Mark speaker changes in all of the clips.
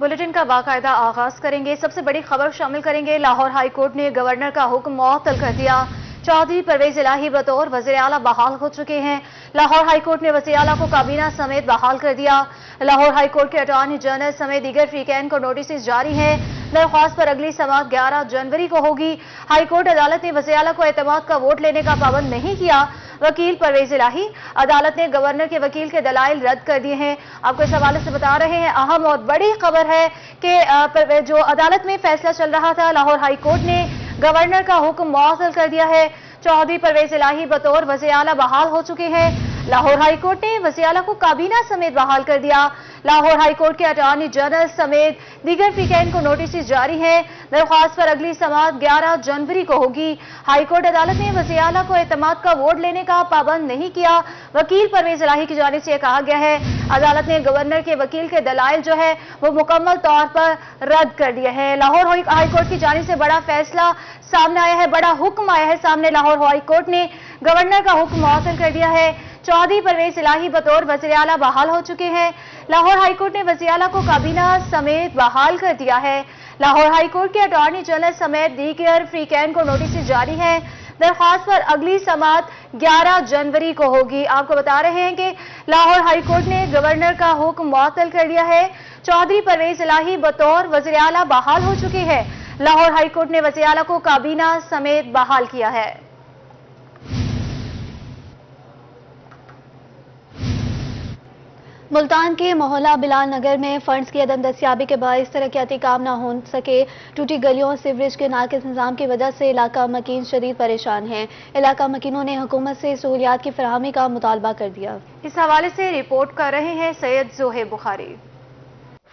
Speaker 1: Bulletin का बाकायदा आगाज करेंगे। सबसे बड़ी खबर शामिल करेंगे। लाहौर हाई कोर्ट ने गवर्नर का हुक्म मुअत्तल कर दिया। चौधरी परवेज इलाही बतौर वज़ीर आला बहाल हो चुके हैं। लाहौर हाई कोर्ट ने वज़ीर आला को काबीना समेत बहाल कर दिया। लाहौर हाई कोर्ट के अटॉर्नी जनरल समेत दीगर फ्रीकैन को नोटिस जारी हैं। दरख्वास्त पर अगली समाअत 11 जनवरी को होगी। हाई कोर्ट अदालत ने वज़ीर आला को एतमाद का वोट लेने का पाबंद नहीं किया। वकील परवेज इलाही, अदालत ने गवर्नर के वकील के दलाइल रद्द कर दिए हैं। आपको इस हवाले से बता रहे हैं, अहम और बड़ी खबर है कि जो अदालत में फैसला चल रहा था, लाहौर हाई कोर्ट ने गवर्नर का हुक्म मुअत्तल कर दिया है। चौधरी परवेज इलाही बतौर वज़ीर आला बहाल हो चुके हैं। लाहौर हाई कोर्ट ने वज़ीर आला को काबीना समेत बहाल कर दिया। लाहौर हाई कोर्ट के अटॉर्नी जनरल समेत दीगर फ्रीकैन को नोटिस जारी है। दरख्वास्त पर अगली समाअत 11 जनवरी को होगी। हाई कोर्ट अदालत ने वज़ीर आला को एतमाद का वोट लेने का पाबंद नहीं किया। वकील परवेज इलाही की जानिब से कहा गया है, अदालत ने गवर्नर के वकील के दलाइल जो है वो मुकम्मल तौर पर रद्द कर दिए हैं। लाहौर हाई कोर्ट की जानिब से बड़ा फैसला सामने आया है, बड़ा हुक्म आया है सामने। लाहौर हाई कोर्ट ने गवर्नर का हुक्म मुअत्तल कर दिया है। चौधरी परवेज इलाही बतौर वज़ीर आला बहाल हो चुके हैं। लाहौर हाई कोर्ट ने वज़ीर आला को काबीना समेत बहाल कर दिया है। लाहौर हाई कोर्ट के अटॉर्नी जनरल समेत दीगर फ्रीकैन को नोटिस जारी है। दरख्वास्त पर अगली समाअत 11 जनवरी को होगी। आपको बता रहे हैं कि लाहौर हाई कोर्ट ने गवर्नर का हुक्म मुअत्तल कर दिया है। चौधरी परवेज इलाही बतौर वज़ीर आला बहाल हो चुके हैं। लाहौर हाई कोर्ट ने वज़ीर आला को काबीना समेत बहाल किया है। मुल्तान के मोहल्ला बिलाल नगर में फंड्स की अदम दस्तियाबी के बायस तरक्याती काम न हो सके। टूटी गलियों और सीवरेज के नाकिस निज़ाम की वजह से इलाका मकीन शदीद परेशान है। इलाका मकीनों ने हुकूमत से सहूलियात की फराहमी का मुतालबा कर दिया। इस हवाले से रिपोर्ट कर रहे हैं सैयद जोहेब बुखारी।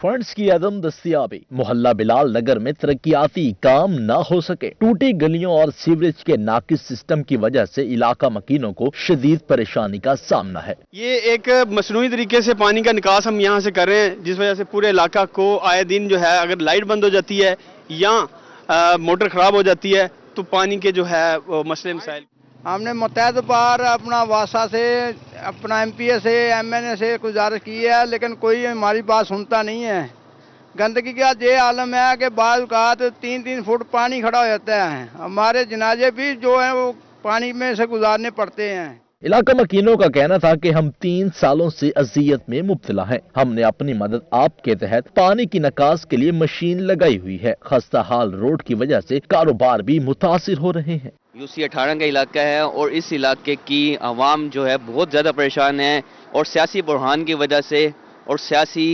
Speaker 2: फंड्स की अदम दस्तियाबी, मोहल्ला बिलाल नगर में तरक्याती काम न हो सके। टूटी गलियों और सीवरेज के नाकिस सिस्टम की वजह से इलाका मकीनों को शदीद परेशानी का सामना है।
Speaker 3: ये एक मसनूई तरीके से पानी का निकास हम यहाँ से कर रहे हैं, जिस वजह से पूरे इलाका को आए दिन जो है, अगर लाइट बंद हो जाती है या मोटर खराब हो जाती है तो पानी के जो है मसले मसाइल।
Speaker 4: हमने मुतहद बार अपना वासा से, अपना MPA से, MNA से गुजारिश की है, लेकिन कोई हमारी बात सुनता नहीं है। गंदगी का ये आलम है कि बाल का 3-3 फुट पानी खड़ा हो जाता है। हमारे जनाजे भी जो है वो पानी में से गुजारने पड़ते हैं।
Speaker 2: इलाका मकीनों का कहना था कि हम 3 सालों से अजियत में मुब्तला हैं। हमने अपनी मदद आपके तहत पानी की निकास के लिए मशीन लगाई हुई है। खस्ता हाल रोड की वजह से कारोबार भी मुतासिर हो रहे हैं।
Speaker 5: UC 18 का इलाका है और इस इलाके की आवाम जो है बहुत ज़्यादा परेशान है और सियासी बुरहान की वजह से और सियासी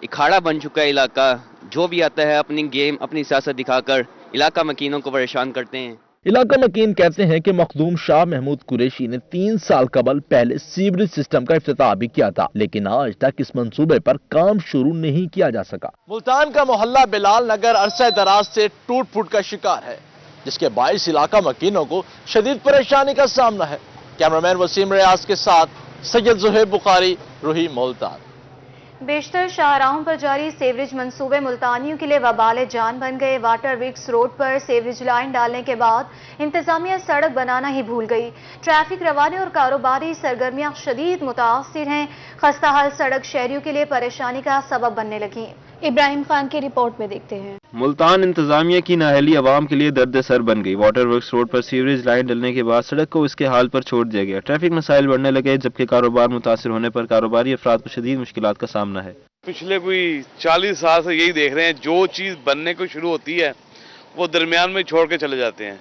Speaker 5: इखाड़ा बन चुका है इलाका। जो भी आता है अपनी गेम, अपनी सियासत दिखाकर इलाका मकीनों को परेशान करते हैं।
Speaker 2: इलाका मकीन कहते हैं कि मखदूम शाह महमूद कुरैशी ने 3 साल कबल पहले सीवरेज सिस्टम का इफ्तिताह भी किया था, लेकिन आज तक इस मंसूबे पर काम शुरू नहीं किया जा सका। मुल्तान का मोहल्ला बिलाल नगर अरसे दराज से टूट फूट का शिकार है, जिसके बाइस इलाका मकीनों को शदीद परेशानी का सामना है। कैमरामैन वसीम रियाज के साथ सैयद जोहेब बुखारी, रूही, मुल्तान।
Speaker 1: बेशतर शाहराहों पर जारी सीवरेज मंसूबे मुल्तानियों के लिए वबाल जान बन गए। वाटर विक्स रोड पर सीवरेज लाइन डालने के बाद इंतजामिया सड़क बनाना ही भूल गई। ट्रैफिक रवानी और कारोबारी सरगर्मियां शदीद मुतासिर हैं। खस्ता हाल सड़क शहरियों के लिए परेशानी का सबब बनने लगी। इब्राहिम खान की रिपोर्ट में देखते हैं।
Speaker 6: मुल्तान इंतजामिया की नाअहली आवाम के लिए दर्द सर बन गई। वाटर वर्क्स रोड पर सीवरेज लाइन डलने के बाद सड़क को इसके हाल पर छोड़ दिया गया। ट्रैफिक मसाइल बढ़ने लगे, जबकि कारोबार मुतासिर होने पर कारोबारी अफराद को शदीद मुश्किलात का सामना है।
Speaker 7: पिछले कोई 40 साल से यही देख रहे हैं, जो चीज़ बनने को शुरू होती है वो दरमियान में छोड़ के चले जाते हैं।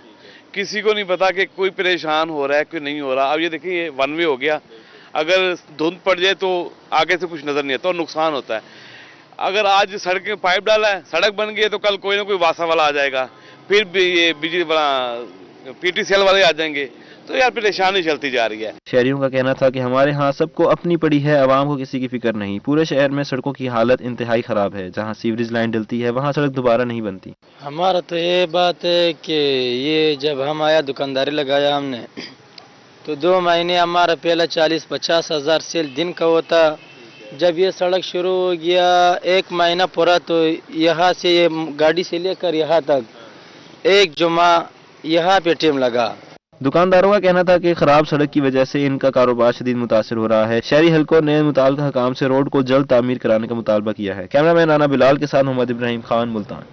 Speaker 7: किसी को नहीं पता कि कोई परेशान हो रहा है, कोई नहीं हो रहा। अब ये देखिए, ये 1 वे हो गया। अगर धुंध पड़ जाए तो आगे से कुछ नजर नहीं आता और नुकसान होता है। अगर आज सड़क में पाइप डाला है, सड़क बन गई है, तो कल कोई ना कोई वासा वाला आ जाएगा, फिर भी ये बिजली वाला PTCL वाले आ जाएंगे, तो यार परेशानी चलती जा रही है।
Speaker 6: शहरियों का कहना था कि हमारे यहाँ सबको अपनी पड़ी है, आवाम को किसी की फिक्र नहीं। पूरे शहर में सड़कों की हालत इंतहाई खराब है। जहाँ सीवरेज लाइन डलती है वहाँ सड़क दोबारा नहीं बनती।
Speaker 4: हमारा तो ये बात है कि ये जब हम आया दुकानदारी लगाया हमने, तो 2 महीने हमारा पहला 40-50 हज़ार सेल दिन का होता। जब ये सड़क शुरू हो गया 1 महीना पूरा, तो यहाँ से ये गाड़ी से लेकर यहाँ तक एक जुमा यहाँ पे टीम लगा।
Speaker 6: दुकानदारों का कहना था कि खराब सड़क की वजह से इनका कारोबार शदीद मुतासर हो रहा है। शहरी हलकों ने मुताल्लिका हुकाम से रोड को जल्द तामीर कराने का मुतालबा किया है। कैमरामैन राना बिलाल के साथ मोहम्मद इब्राहिम खान, मुल्तान।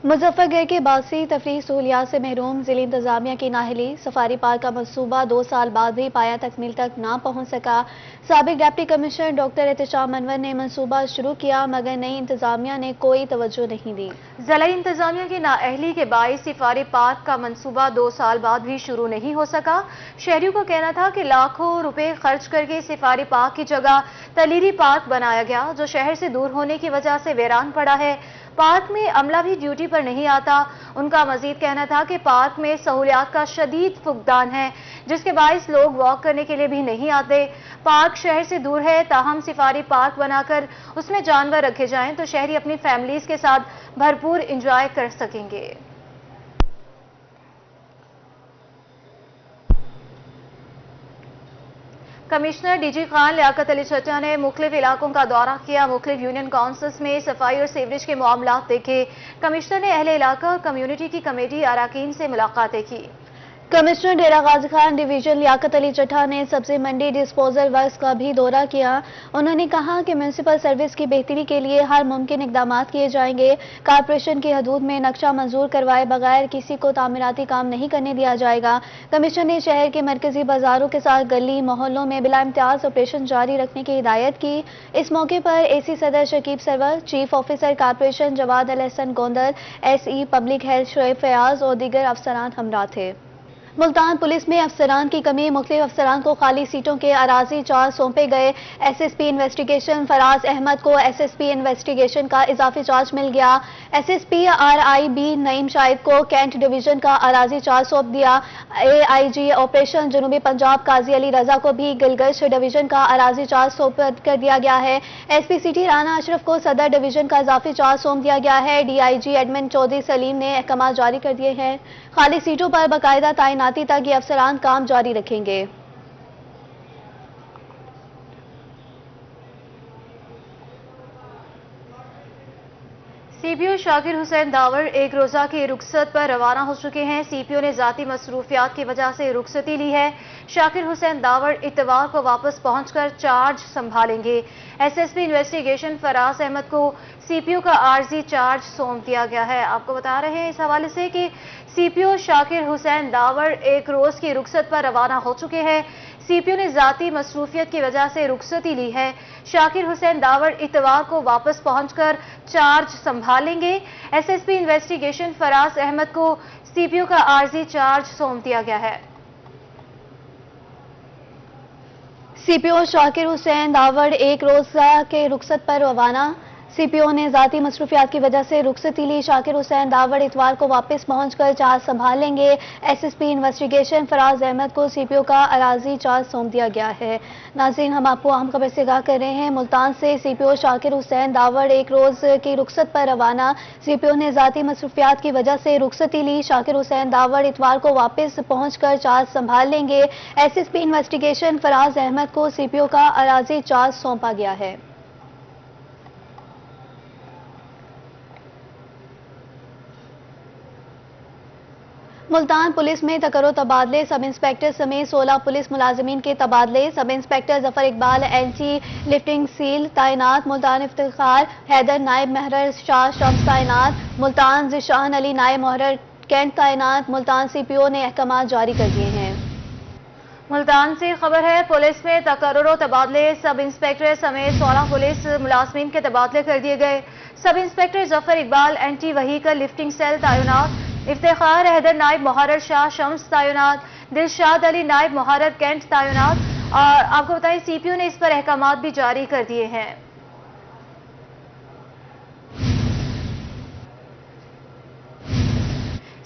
Speaker 8: मुजफ्फरगढ़ के बासी तफरीह सहूलियात से महरूम जिला इंतजामिया की नाहली। सफारी पार्क का मंसूबा 2 साल बाद भी पाया तकमील तक ना पहुंच सका। साबिक deputy commissioner doctor Ehtesham Anwar ने मंसूबा शुरू किया मगर नई इंतजामिया ने कोई तवज्जो नहीं दी।
Speaker 1: जिला इंतजामिया की नाअहली के बाइस सफारी पार्क का मंसूबा 2 साल बाद भी शुरू नहीं हो सका। शहरियों का कहना था कि लाखों रुपए खर्च करके सफारी पार्क की जगह तलीरी पार्क बनाया गया जो शहर से दूर होने की वजह से वीरान पड़ा है। पार्क में अमला भी ड्यूटी पर नहीं आता। उनका मजीद कहना था कि पार्क में सहूलियात का शदीद फुकदान है जिसके बाइस लोग वॉक करने के लिए भी नहीं आते। पार्क शहर से दूर है, ताहम सफारी पार्क बनाकर उसमें जानवर रखे जाएं तो शहरी अपनी फैमिलीज के साथ भरपूर एंजॉय कर सकेंगे। कमिश्नर डीजी खान लियाकत अली चट्टा ने मुख्तलिफ इलाकों का दौरा किया। मुख्तलिफ यूनियन काउंसिल्स में सफाई और सीवरेज के मामलात देखे। कमिश्नर ने अहले इलाका और कम्युनिटी की कमेटी अराकीन से मुलाकातें की।
Speaker 8: कमिश्नर डेरा गाजी खान डिवीजन लियाकत अली चट्टा ने सब्जी मंडी डिस्पोजल वर्क्स का भी दौरा किया। उन्होंने कहा कि म्यूनसिपल सर्विस की बेहतरी के लिए हर मुमकिन इकदाम किए जाएंगे। कारपोरेशन की हदूद में नक्शा मंजूर करवाए बगैर किसी को तामीराती काम नहीं करने दिया जाएगा। कमिश्नर ने शहर के मरकजी बाजारों के साथ गली मोहल्लों में बिला इम्तियाज ऑपरेशन जारी रखने की हिदायत की। इस मौके पर एसी सदर Shakib Sarwar, chief officer corporation Jawad al Hasan Gondal, SE public health Shoaib Fayyaz और दीगर अफसरान हमरा थे। मुल्तान पुलिस में अफसरान की कमी। मुख्तलिफ अफसरान को खाली सीटों के अराजी चार्ज सौंपे गए। SSP इन्वेस्टिगेशन फराज अहमद को SSP इन्वेस्टिगेशन का इजाफी चार्ज मिल गया। SSP RIB नईम शाहिद को कैंट डिवीजन का अराजी चार्ज सौंप दिया। AIG ऑपरेशन जनूबी पंजाब काजी अली रजा को भी गिलगित डिवीजन का अराजी चार्ज सौंप कर दिया गया है। SP सिटी राना अशरफ को सदर डिवीजन का इजाफी चार्ज सौंप दिया गया है। DIG एडमिन चौधरी सलीम ने अहकाम जारी कर दिए हैं। खाली सीटों पर बाकायदा तैनाती तक ये अफसरान काम जारी रखेंगे।
Speaker 1: CPO शाकिर हुसैन दावर एक रोजा की रुखसत पर रवाना हो चुके हैं। CPO ने जाती मसरूफियात की वजह से रुखसती ली है। शाकिर हुसैन दावर इतवार को वापस पहुंचकर चार्ज संभालेंगे। SSP इन्वेस्टिगेशन फराज अहमद को CPO का आर्जी चार्ज सौंप दिया गया है। आपको बता रहे हैं इस हवाले से कि CPO शाकिर हुसैन दावर एक रोज की रुखसत पर रवाना हो चुके हैं। CPO ने जाती मसरूफियत की वजह से रुखसती ली है। शाकिर हुसैन दावर इतवार को वापस पहुंचकर चार्ज संभालेंगे। SSP इन्वेस्टिगेशन फराज अहमद को CPO का आर्जी चार्ज सौंप दिया गया है।
Speaker 8: CPO शाकिर हुसैन दावर एक रोजा के रुखसत पर रवाना। CPO ने जाती मसरूफियात की वजह से रुखसती ली। शाकिर हुसैन दावर इतवार को वापस पहुंचकर चार्ज संभालेंगे। SSP इन्वेस्टिगेशन फराज अहमद को CPO का अराजी चार्ज सौंप दिया गया है। नाज़रीन, हम आपको अहम खबर से आगाह कर रहे हैं। मुल्तान से CPO शाकिर हुसैन दावर एक रोज की रुखसत पर रवाना। CPO ने जाती मसरूफियात की वजह से रुखसती ली। शाकिर हुसैन दावर इतवार को वापस पहुंचकर चार्ज संभाल लेंगे। SSP इन्वेस्टिगेशन फराज अहमद को CPO का अराजी चार्ज सौंपा गया है। मुल्तान पुलिस में तकरो तबादले। सब इंस्पेक्टर समेत 16 पुलिस मुलाजमीन के तबादले। Sub inspector Zafar Iqbal anti lifting seal तैनात। मुल्तान इफ्तिखार हैदर नायब महरर शाह शम्स तैनात। मुल्तान जिशान अली नायब महरर कैंट तैनात। मुल्तान CPO ने अहकाम जारी कर दिए हैं।
Speaker 1: मुल्तान से खबर है, पुलिस में तकर्रुर तबादले। सब इंस्पेक्टर समेत 16 पुलिस मुलाजमीन के तबादले कर दिए गए। Sub inspector Zafar Iqbal anti vehicle lifting cell तैनात। इफ्तिखार हैदर नायब मुहर्रर शाह शम्स तैनात। दिलशाद अली नायब मुहर्रर कैंट तैनात। और आपको बताएं CPO ने इस पर अहकाम भी जारी कर दिए हैं।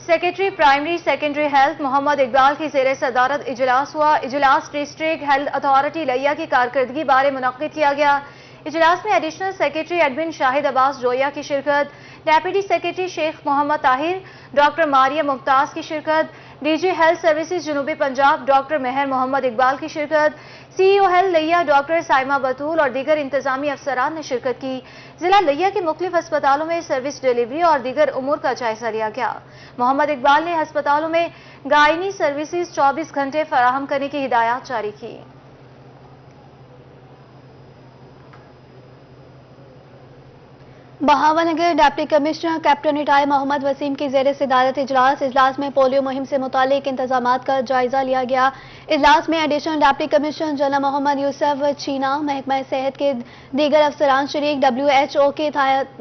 Speaker 1: Secretary primary secondary health Mohammad Iqbal की ज़ेर सदारत इजलास हुआ। इजलास डिस्ट्रिक्ट हेल्थ अथॉरिटी लिया की कारकर्दगी बारे मुनक्किद किया गया। इजलास में additional secretary admin Shahid Abbas Joya की शिरकत, deputy secretary Sheikh Mohammad Tahir, doctor Maria Mumtaz की शिरकत, डीजी हेल्थ सर्विसेज जनूबी पंजाब डॉक्टर मेहर मोहम्मद इकबाल की शिरकत, CEO health Layyah doctor Saima Batool और दीगर इंतजामी अफसरान ने शिरकत की। जिला लिया के मुख्तलिफ अस्पतालों में सर्विस डिलीवरी और दीगर उमूर का जायजा लिया गया। मोहम्मद इकबाल ने अस्पतालों में गायनी सर्विसेज 24 घंटे फराहम करने की हिदायत जारी की।
Speaker 8: Bahawalnagar deputy commissioner captain retire Mohammad Waseem की ज़ेर सदारत इजलास में पोलियो मुहिम से मुतालिक इंतजामात का जायजा लिया गया। इजलास में एडिशनल डिप्टी कमिश्नर जनाब मोहम्मद यूसुफ चीना, महकमा सेहत के दीगर अफसरान शरीक, WHO के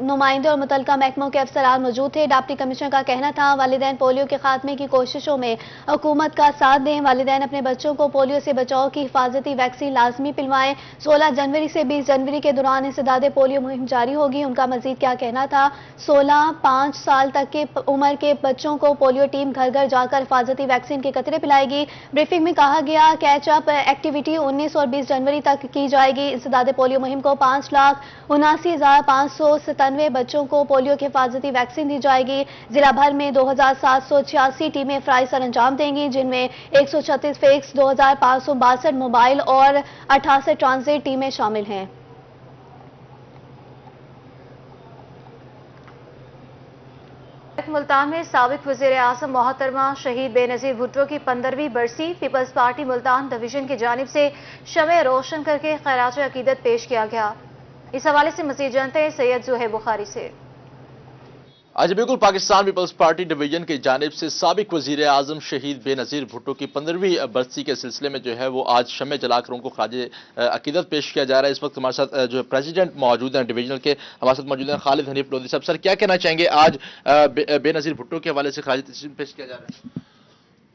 Speaker 8: नुमाइंदे और मुतलका महकमों के अफसरान मौजूद थे। डिप्टी कमिश्नर का कहना था वालिदैन पोलियो के खात्मे की कोशिशों में हुकूमत का साथ दें। वालिदैन अपने बच्चों को पोलियो से बचाव की हिफाजती वैक्सीन लाजमी पिलवाएं। 16 जनवरी से 20 जनवरी के दौरान इंसदादे पोलियो मुहिम जारी होगी। उनका मजीद क्या कहना था, 16-5 साल तक के उम्र के बच्चों को पोलियो टीम घर घर जाकर हिफाजती वैक्सीन के कतरे पिलाएगी। ब्रीफिंग में कहा गया कैच अप एक्टिविटी 19 और 20 जनवरी तक की जाएगी। इंसदादे पोलियो मुहिम को 5,79,597 बच्चों को पोलियो की हिफाजती वैक्सीन दी जाएगी। जिला भर में 2,786 टीमें फ्राई सर अंजाम देंगी, जिनमें 136 फेक्स, 2,562 मोबाइल और 68 ट्रांजिट टीमें शामिल हैं।
Speaker 1: मुल्तान में साबिक वज़ीर आज़म मोहतरमा शहीद बेनज़ीर भुट्टो की 15वीं बरसी पीपल्स पार्टी मुल्तान डिवीजन की जानिब से शमे रोशन करके खैराज अकीदत पेश किया गया। इस हवाले से मज़ीद जानते हैं सैयद ज़ुहैब बुखारी से।
Speaker 2: आज बिल्कुल पाकिस्तान पीपल्स पार्टी डिवीजन की जानिब से साबिक वजीर आजम शहीद बेनज़ीर भुट्टो की 15वीं बरसी के सिलसिले में जो है वो आज शमे जलाकर उनको खाज अकीदत पेश किया जा रहा है। इस वक्त हमारे साथ जो प्रेसिडेंट मौजूद हैं डिवीजनल के, हमारे साथ मौजूद हैं खालिद हनीफ लोधी साहब। सर, क्या कहना चाहेंगे, आज बेनज़ीर भुट्टो के हवाले से खाज पेश किया जा रहा है?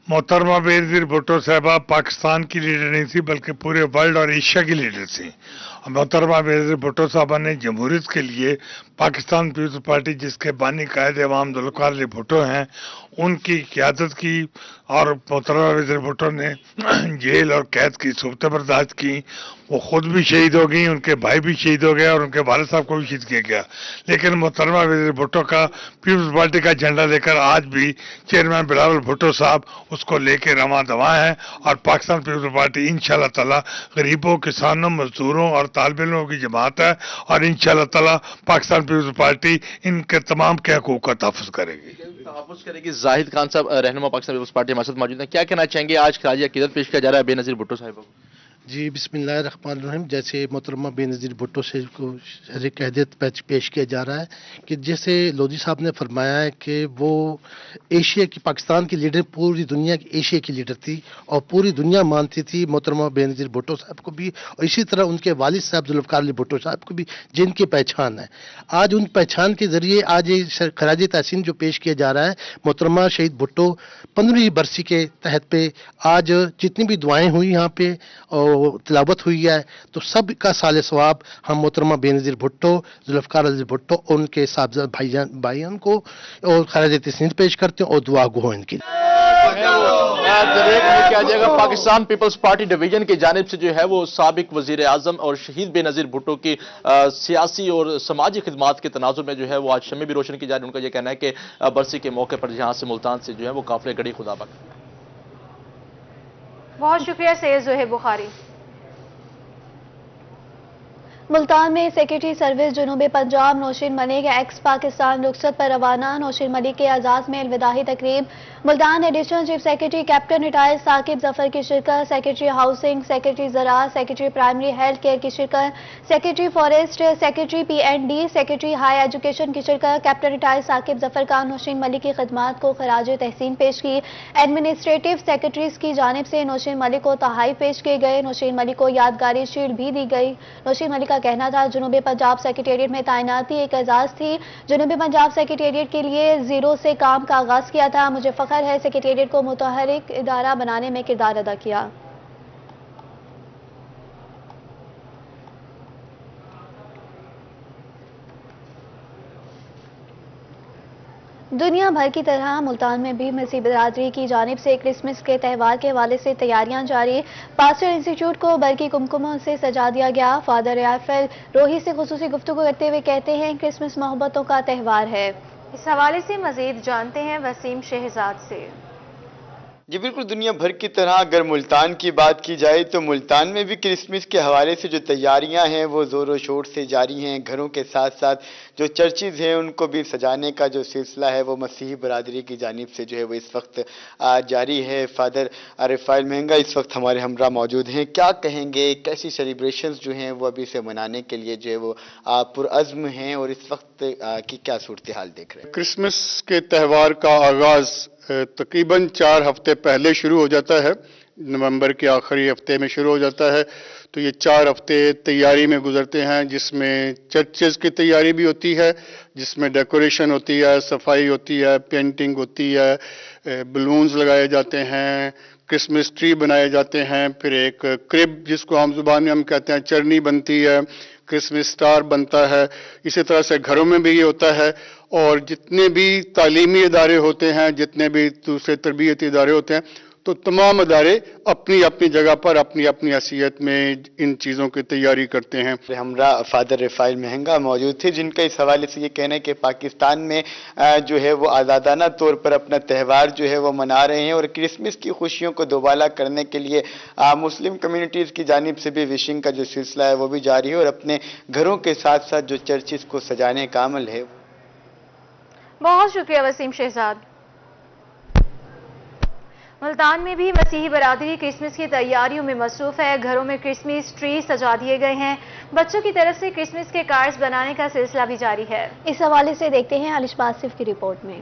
Speaker 9: मोहतरमा बेनज़ीर भुट्टो साहबा पाकिस्तान की लीडर नहीं थी बल्कि पूरे वर्ल्ड और एशिया की लीडर थी। मोहतरमा बेनज़ीर भुट्टो साहबा ने जमहूरियत के लिए पाकिस्तान पीपल्स पार्टी, जिसके बानी कायद अवाम ज़ुल्फ़िकार अली भुट्टो हैं, उनकी क़यादत की और मोहतरमा बेनज़ीर भुट्टो ने जेल और कैद की सूरतें बर्दाश्त की। वो खुद भी शहीद हो गई, उनके भाई भी शहीद हो गए और उनके वालिद साहब को भी शहीद किया गया। लेकिन मोहतरमा बेनज़ीर भुट्टो का पीपल्स पार्टी का झंडा लेकर आज भी चेयरमैन बिलावल भुट्टो साहब उसको लेकर रवां दवा हैं और पाकिस्तान पीपल्स पार्टी इंशाअल्लाह ताला गरीबों, किसानों, मजदूरों और तालिब इल्मों की जमात है और इंशाअल्लाह ताला पाकिस्तान पीपल्स पार्टी इनके तमाम के हकूक़ का तहफ़्फ़ुज़ करेगी।
Speaker 2: जाहिद खान साहब, रहनुमा पाकिस्तान पीपल्स पार्टी हमारे साथ मौजूद हैं। क्या कहना चाहेंगे, आज खाज अकीदत पेश किया जा रहा है बेनज़ीर भुट्टो साहब को?
Speaker 10: जी, बिस्मिल्लाहिर्रहमानिर्रहीम। जैसे मोहतरमा बेनज़ीर भुट्टो से को अहदियत पेश किया जा रहा है कि जैसे लोधी साहब ने फरमाया है कि वो एशिया की, पाकिस्तान की लीडर, पूरी दुनिया की एशिया की लीडर थी और पूरी दुनिया मानती थी मोहतरमा बेनज़ीर भुट्टो साहब को भी, और इसी तरह उनके वालिद साहब ज़ुल्फ़िकार अली भुट्टो साहब को भी, जिनकी पहचान है। आज उन पहचान के ज़रिए आज ये खराज तहसीन जो पेश किया जा रहा है मोहतरमा शहीद भुट्टो 15वीं बरसी के तहत पे, आज जितनी भी दुआएँ हुई यहाँ पे और तिलावत हुई है, तो सब का साले सवाब हम मोहतरमा बेनज़ीर भुट्टो, ज़ुल्फ़िकार अली भुट्टो और उनके साहबजाद भाईजान को और खराज तहसीन पेश करते हैं और दुआ गो इनकी।
Speaker 2: किया जाएगा पाकिस्तान पीपल्स पार्टी डिवीजन की जानिब से जो है वो साबिक वजीर आजम और शहीद बेनज़ीर भुट्टो की सियासी और समाजी खिदमात के तनाजुर में जो है वो आज शमे भी रोशन की जा रही है। उनका यह कहना है कि बरसी के मौके पर यहाँ से मुल्तान से जो है वो काफिले गड़ी खुदाबक।
Speaker 1: बहुत शुक्रिया सैयद ज़ुहैब बुखारी।
Speaker 8: मुल्तान में सेक्रेटरी सर्विस जनूबी पंजाब नौशीन मलिक एक्स पाकिस्तान रुखसत पर रवाना। नौशीन मलिक के एजाज में अलविदाई तकरीब। Multan additional chief secretary captain retire Saqib Zafar की शिरकत, सेक्रेटरी हाउसिंग, सेक्रेटरी ज़राअत, सेक्रेटरी प्राइमरी हेल्थ केयर की शिरकत, secretary forest, secretary PND, secretary high education की शिरकत। कैप्टन रिटायर साकिब जफर का नौशीन मलिक की खिदमात को खराज तहसीन पेश की। एडमिनिस्ट्रेटिव सेक्रेटरीज की जानिब से नौशीन मलिक को तहाइफ पेश किए गए। नौशीन मलिक को यादगारी शील्ड भी दी गई। नौशीन मलिक का कहना था जनूबी पंजाब सेक्रेटेरिएट में तैनाती एक एजाज थी। जनूबी पंजाब सेक्रेटेरिएट के लिए जीरो से काम का आगाज किया था। मुझे फख्र है सेक्रेटेरिएट को मुतहरिक इदारा बनाने में किरदार अदा किया। दुनिया भर की तरह मुल्तान में भी मसीह बिरादरी की जानिब से क्रिसमस के त्यौहार के हवाले से तैयारियां जारी। पास्टर इंस्टीट्यूट को बरकी कुमकुमों से सजा दिया गया। फादर याफेल रोही से खुसूसी गुफ्तगू करते हुए कहते हैं क्रिसमस मोहब्बतों का त्यौहार है।
Speaker 1: इस हवाले से मजीद जानते हैं वसीम शहजाद से।
Speaker 11: जी बिल्कुल, दुनिया भर की तरह अगर मुल्तान की बात की जाए तो मुल्तान में भी क्रिसमस के हवाले से जो तैयारियां हैं वो ज़ोरों शोर से जारी हैं। घरों के साथ साथ जो चर्चेज़ हैं उनको भी सजाने का जो सिलसिला है वो मसीही बरादरी की जानिब से जो है वो इस वक्त जारी है। फादर रफ़ाइल महंगा इस वक्त हमारे हमरा मौजूद हैं। क्या कहेंगे, कैसी सेलिब्रेशंस जो हैं वो अभी से मनाने के लिए जो है वो पुरअज़्म हैं और इस वक्त की क्या सूरत हाल देख रहे हैं?
Speaker 12: क्रिसमस के त्यौहार का आगाज़ तकरीबन 4 हफ्ते पहले शुरू हो जाता है। नवंबर के आखिरी हफ्ते में शुरू हो जाता है। तो ये 4 हफ्ते तैयारी में गुजरते हैं, जिसमें चर्चेज़ की तैयारी भी होती है, जिसमें डेकोरेशन होती है, सफाई होती है, पेंटिंग होती है, बलून्स लगाए जाते हैं, क्रिसमस ट्री बनाए जाते हैं, फिर एक क्रिब जिसको आम जुबान में हम कहते हैं चरनी बनती है, क्रिसमस स्टार बनता है। इसी तरह से घरों में भी ये होता है। और जितने भी तालीमी इदारे होते हैं, जितने भी दूसरे तरबियती इदारे होते हैं, तो तमाम इदारे अपनी अपनी जगह पर अपनी अपनी हैसियत में इन चीज़ों की तैयारी करते हैं।
Speaker 11: हमरा फादर रफ़ाइल महंगा मौजूद थे, जिनका इस हवाले से ये कहना है कि पाकिस्तान में जो है वो आज़ादाना तौर पर अपना त्यौहार जो है वो मना रहे हैं और क्रिसमस की खुशियों को दोबाला करने के लिए मुस्लिम कम्युनिटीज़ की जानिब से भी विशिंग का जो सिलसिला है वो भी जारी है और अपने घरों के साथ साथ जो चर्चेज़ को सजाने का अमल है।
Speaker 1: बहुत शुक्रिया वसीम शहजाद। मुल्तान में भी मसीही बरादरी क्रिसमस की तैयारियों में मसरूफ है। घरों में क्रिसमस ट्री सजा दिए गए हैं। बच्चों की तरफ से क्रिसमस के कार्ड्स बनाने का सिलसिला भी जारी है।
Speaker 8: इस हवाले से देखते हैं आलिश बासिफ की रिपोर्ट में।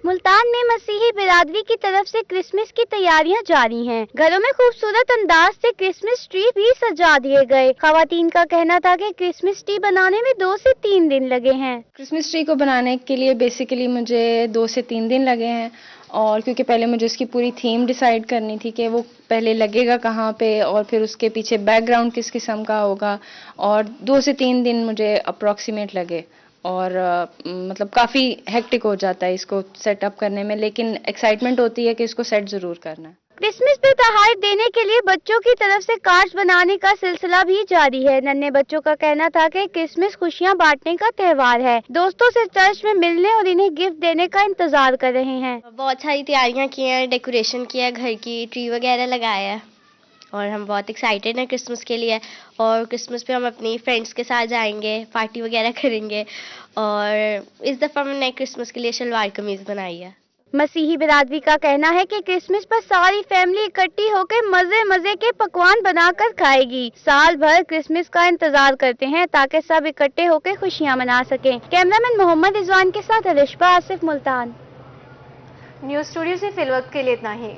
Speaker 13: मुल्तान में मसीही बिरादरी की तरफ से क्रिसमस की तैयारियां जारी हैं। घरों में खूबसूरत अंदाज से क्रिसमस ट्री भी सजा दिए गए। खवातीन का कहना था कि क्रिसमस ट्री बनाने में 2 से 3 दिन लगे हैं।
Speaker 14: क्रिसमस ट्री को बनाने के लिए बेसिकली मुझे 2 से 3 दिन लगे हैं, और क्योंकि पहले मुझे उसकी पूरी थीम डिसाइड करनी थी कि वो पहले लगेगा कहाँ पे और फिर उसके पीछे बैकग्राउंड किस किस्म का होगा, और 2 से 3 दिन मुझे अप्रॉक्सीमेट लगे। और मतलब काफ़ी हेक्टिक हो जाता है इसको सेटअप करने में, लेकिन एक्साइटमेंट होती है कि इसको सेट ज़रूर करना है।
Speaker 13: क्रिसमस पे तोहफे देने के लिए बच्चों की तरफ से कार्ड्स बनाने का सिलसिला भी जारी है। नन्हे बच्चों का कहना था कि क्रिसमस खुशियां बांटने का त्यौहार है। दोस्तों से चर्च में मिलने और इन्हें गिफ्ट देने का इंतजार कर रहे हैं।
Speaker 15: बहुत सारी तैयारियां की हैं, डेकोरेशन किया, घर की ट्री वगैरह लगाया है और हम बहुत एक्साइटेड हैं क्रिसमस के लिए। और क्रिसमस पे हम अपनी फ्रेंड्स के साथ जाएंगे, पार्टी वगैरह करेंगे। और इस दफ़ा मैंने क्रिसमस के लिए शलवार कमीज़ बनाई है।
Speaker 13: मसीही बिरादरी का कहना है कि क्रिसमस पर सारी फैमिली इकट्ठी होकर मजे मजे के पकवान बनाकर खाएगी। साल भर क्रिसमस का इंतजार करते हैं ताकि सब इकट्ठे होकर खुशियां मना सकें। कैमरामैन मोहम्मद रिजवान के साथ अलिशा आसिफ, मुल्तान।
Speaker 1: न्यूज़ स्टूडियो से फिलवक्त के लिए इतना ही।